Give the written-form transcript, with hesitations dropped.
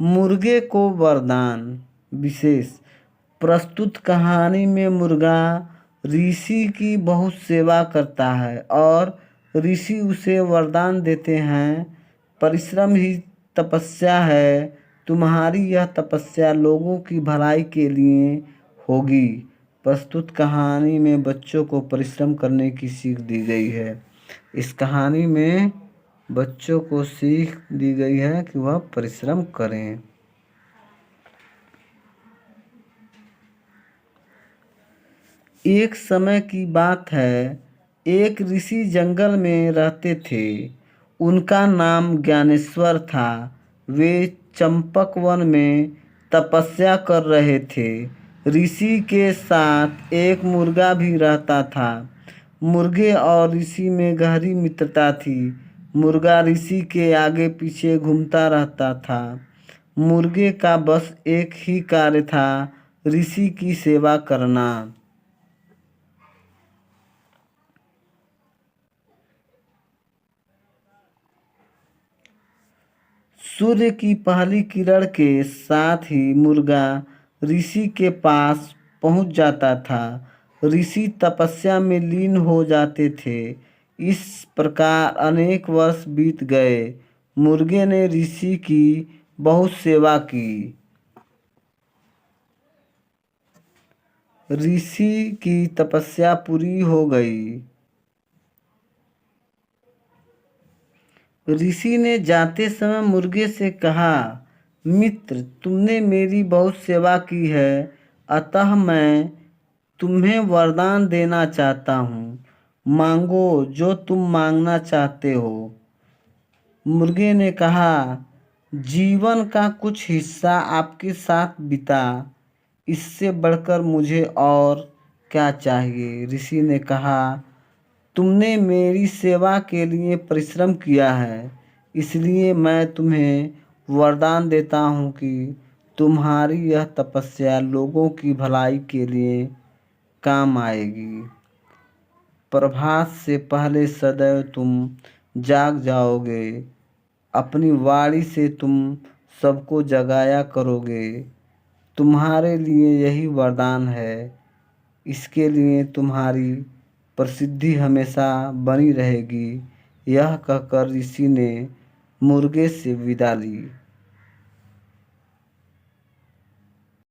मुर्गे को वरदान विशेष। प्रस्तुत कहानी में मुर्गा ऋषि की बहुत सेवा करता है और ऋषि उसे वरदान देते हैं, परिश्रम ही तपस्या है, तुम्हारी यह तपस्या लोगों की भलाई के लिए होगी। प्रस्तुत कहानी में बच्चों को परिश्रम करने की सीख दी गई है। इस कहानी में बच्चों को सीख दी गई है कि वह परिश्रम करें। एक समय की बात है, एक ऋषि जंगल में रहते थे। उनका नाम ज्ञानेश्वर था। वे चंपक वन में तपस्या कर रहे थे। ऋषि के साथ एक मुर्गा भी रहता था। मुर्गे और ऋषि में गहरी मित्रता थी। मुर्गा ऋषि के आगे पीछे घूमता रहता था। मुर्गे का बस एक ही कार्य था, ऋषि की सेवा करना। सूर्य की पहली किरण के साथ ही मुर्गा ऋषि के पास पहुंच जाता था। ऋषि तपस्या में लीन हो जाते थे। इस प्रकार अनेक वर्ष बीत गए। मुर्गे ने ऋषि की बहुत सेवा की। ऋषि की तपस्या पूरी हो गई। ऋषि ने जाते समय मुर्गे से कहा, मित्र, तुमने मेरी बहुत सेवा की है, अतः मैं तुम्हें वरदान देना चाहता हूँ। मांगो जो तुम मांगना चाहते हो। मुर्गे ने कहा, जीवन का कुछ हिस्सा आपके साथ बिता, इससे बढ़कर मुझे और क्या चाहिए। ऋषि ने कहा, तुमने मेरी सेवा के लिए परिश्रम किया है, इसलिए मैं तुम्हें वरदान देता हूँ कि तुम्हारी यह तपस्या लोगों की भलाई के लिए काम आएगी। प्रभात से पहले सदैव तुम जाग जाओगे। अपनी वाणी से तुम सबको जगाया करोगे। तुम्हारे लिए यही वरदान है। इसके लिए तुम्हारी प्रसिद्धि हमेशा बनी रहेगी। यह कहकर ऋषि ने मुर्गे से विदा ली।